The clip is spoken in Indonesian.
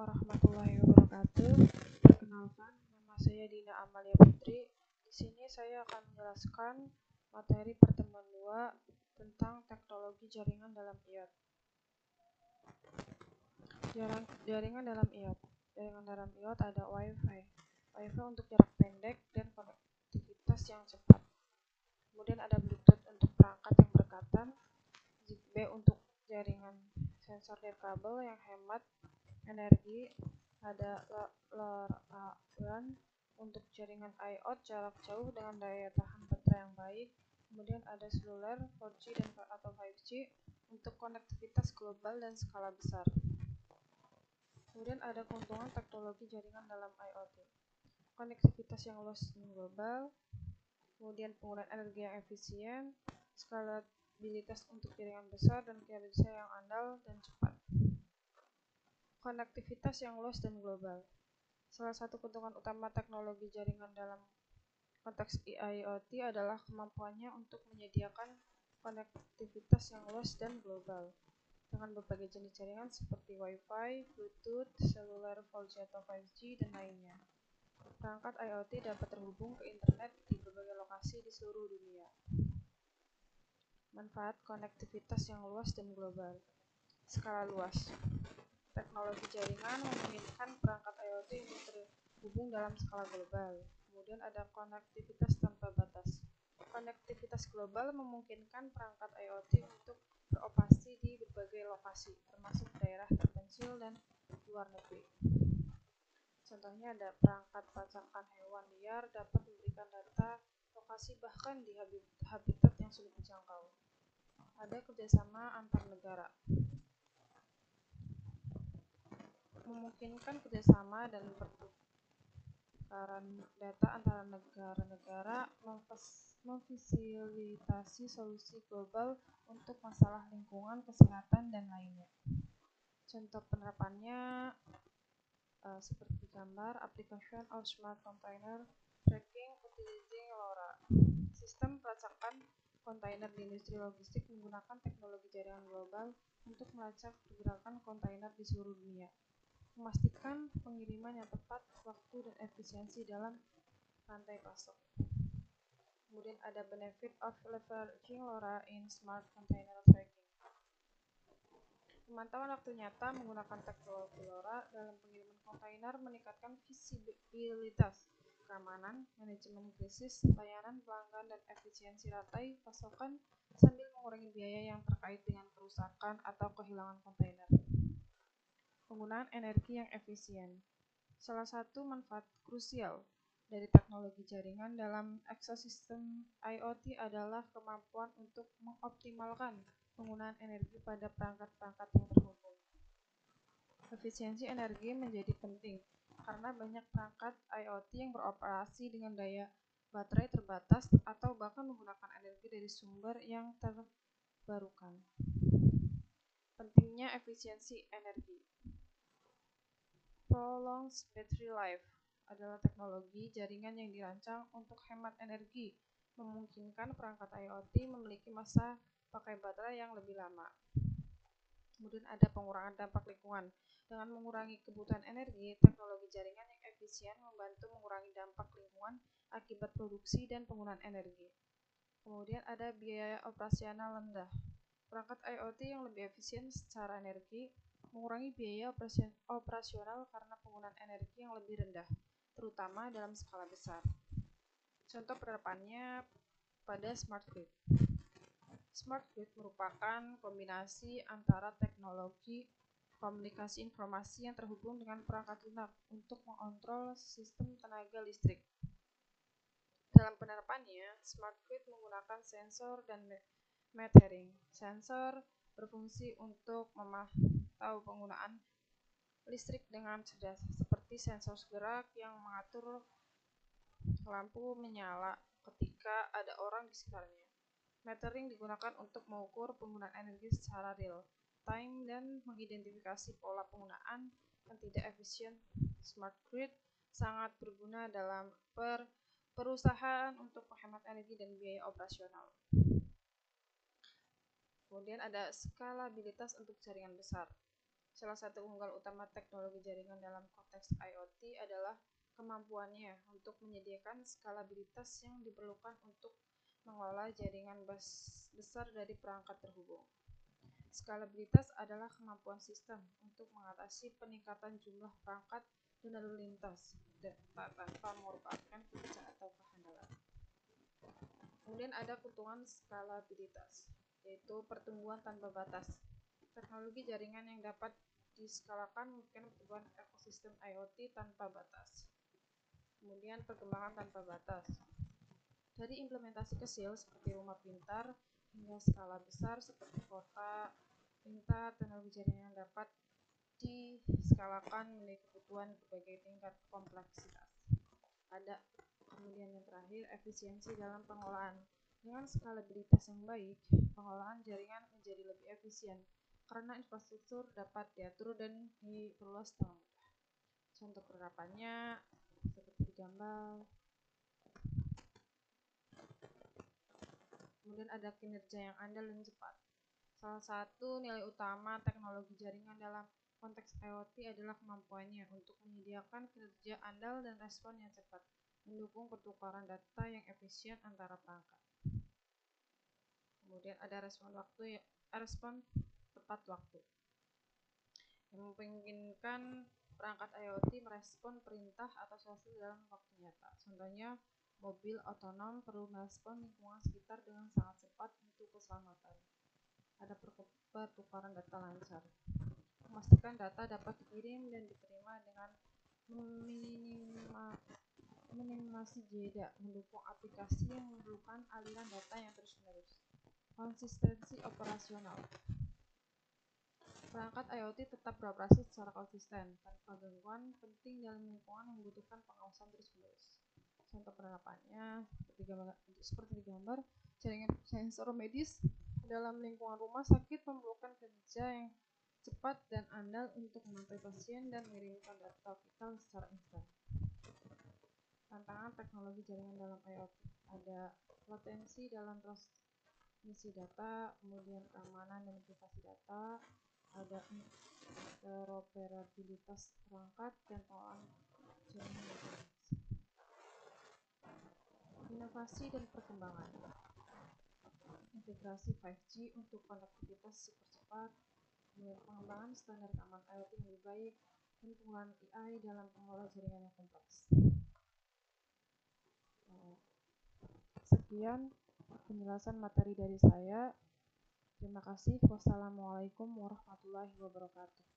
warahmatullahi wabarakatuh. Perkenalkan, nama saya Dina Amalia Putri. Di sini saya akan menjelaskan materi pertemuan 2 tentang teknologi jaringan dalam IoT. Jaringan dalam IoT. Jaringan dalam IoT ada Wi-Fi. Wi-Fi untuk jarak pendek dan konektivitas yang cepat. Kemudian ada Bluetooth untuk perangkat yang berdekatan. Zigbee untuk jaringan sensor nirkabel yang hemat energi. Ada LoRaWAN untuk jaringan IoT jarak jauh dengan daya tahan baterai yang baik. Kemudian ada seluler 4G atau 5G untuk konektivitas global dan skala besar. Kemudian ada keuntungan teknologi jaringan dalam IoT. Konektivitas yang luas dan global, kemudian penggunaan energi yang efisien, skalabilitas untuk jaringan besar, dan kinerja yang andal dan cepat. Konektivitas yang luas dan global. Salah satu keuntungan utama teknologi jaringan dalam konteks IoT adalah kemampuannya untuk menyediakan konektivitas yang luas dan global dengan berbagai jenis jaringan seperti Wi-Fi, Bluetooth, seluler 4G atau 5G, dan lainnya. Perangkat IoT dapat terhubung ke internet di berbagai lokasi di seluruh dunia. Manfaat konektivitas yang luas dan global. Skala luas. Teknologi jaringan memungkinkan perangkat IoT untuk terhubung dalam skala global. Kemudian ada konektivitas tanpa batas. Konektivitas global memungkinkan perangkat IoT untuk beroperasi di berbagai lokasi, termasuk daerah terpencil dan luar negeri. Contohnya ada perangkat pelacakan hewan liar dapat memberikan data lokasi bahkan di habitat yang sulit dijangkau. Ada kerjasama antar negara. Memungkinkan kerjasama dan pertukaran data antara negara-negara, memfasilitasi solusi global untuk masalah lingkungan, kesehatan, dan lainnya. Contoh penerapannya seperti gambar application of smart container tracking utilizing LoRa. Sistem pelacakan kontainer di industri logistik menggunakan teknologi jaringan global untuk melacak pergerakan kontainer di seluruh dunia. Memastikan pengiriman yang tepat, waktu, dan efisiensi dalam rantai pasok. Kemudian ada benefit of leveraging LoRa in smart container tracking. Pemantauan waktu nyata menggunakan teknologi LoRa dalam pengiriman kontainer meningkatkan visibilitas, keamanan, manajemen krisis, layanan pelanggan, dan efisiensi rantai pasokan sambil mengurangi biaya yang terkait dengan kerusakan atau kehilangan kontainer. Penggunaan energi yang efisien. Salah satu manfaat krusial dari teknologi jaringan dalam ekosistem IoT adalah kemampuan untuk mengoptimalkan penggunaan energi pada perangkat-perangkat yang terhubung. Efisiensi energi menjadi penting karena banyak perangkat IoT yang beroperasi dengan daya baterai terbatas atau bahkan menggunakan energi dari sumber yang terbarukan. Pentingnya efisiensi energi. Prolonged battery life adalah teknologi jaringan yang dirancang untuk hemat energi, memungkinkan perangkat IoT memiliki masa pakai baterai yang lebih lama. Kemudian ada pengurangan dampak lingkungan. Dengan mengurangi kebutuhan energi, teknologi jaringan yang efisien membantu mengurangi dampak lingkungan akibat produksi dan penggunaan energi. Kemudian ada biaya operasional rendah. Perangkat IoT yang lebih efisien secara energi mengurangi biaya operasional karena penggunaan energi yang lebih rendah, terutama dalam skala besar. Contoh penerapannya pada smart grid. Smart grid merupakan kombinasi antara teknologi komunikasi informasi yang terhubung dengan perangkat lunak untuk mengontrol sistem tenaga listrik. Dalam penerapannya, smart grid menggunakan sensor dan metering. Sensor berfungsi untuk memantau penggunaan listrik dengan cerdas, seperti sensor gerak yang mengatur lampu menyala ketika ada orang di sekitarnya. Metering digunakan untuk mengukur penggunaan energi secara real time dan mengidentifikasi pola penggunaan yang tidak efisien. Smart grid sangat berguna dalam perusahaan untuk menghemat energi dan biaya operasional. Kemudian ada skalabilitas untuk jaringan besar. Salah satu unggal utama teknologi jaringan dalam konteks IoT adalah kemampuannya untuk menyediakan skalabilitas yang diperlukan untuk mengelola jaringan besar dari perangkat terhubung. Skalabilitas adalah kemampuan sistem untuk mengatasi peningkatan jumlah perangkat dan lalu lintas data tanpa mengorbankan kerja atau kehandalan. Kemudian ada keuntungan skalabilitas, yaitu pertumbuhan tanpa batas. Teknologi jaringan yang dapat diskalakan mungkin pertumbuhan ekosistem IoT tanpa batas. Kemudian perkembangan tanpa batas. Dari implementasi kecil seperti rumah pintar hingga skala besar seperti kota pintar, teknologi jaringan dapat diskalakan menjadi kebutuhan berbagai tingkat kompleksitas. Ada kemudian yang terakhir, efisiensi dalam pengelolaan. Dengan skalabilitas yang baik, pengelolaan jaringan menjadi lebih efisien karena infrastruktur dapat diatur dan diperluas dengan mudah. Contoh penerapannya seperti di gambar. Kemudian ada kinerja yang andal dan cepat. Salah satu nilai utama teknologi jaringan dalam konteks IoT adalah kemampuannya untuk menyediakan kinerja andal dan respon yang cepat, mendukung pertukaran data yang efisien antara perangkat. Kemudian ada respon tepat waktu, yang memungkinkan perangkat IoT merespon perintah atau sesuatu dalam waktu nyata. Contohnya, mobil otonom perlu merespon lingkungan sekitar dengan sangat cepat untuk keselamatan. Ada pertukaran data lancar, memastikan data dapat dikirim dan diterima dengan meminimasi jeda, mendukung aplikasi yang memerlukan aliran data yang terus-menerus. Konsistensi operasional. Perangkat IoT tetap beroperasi secara konsisten tanpa gangguan penting dalam lingkungan yang membutuhkan pengawasan terus-menerus. Contoh penerapannya seperti di gambar, jaringan sensor medis dalam lingkungan rumah sakit memerlukan kerja yang cepat dan andal untuk memantau pasien dan mengirimkan data vital secara instan. Tantangan teknologi jaringan dalam IoT, ada latensi dalam transmisi data, kemudian keamanan dan privasi data, ada interoperabilitas perangkat dan pengolahan jaringan. Inovasi dan perkembangan. Integrasi 5G untuk konektivitas super cepat, pengembangan standar keamanan IoT yang lebih baik, dan penggunaan AI dalam pengelola jaringan yang kompleks. Sekian penjelasan materi dari saya. Terima kasih. Wassalamualaikum warahmatullahi wabarakatuh.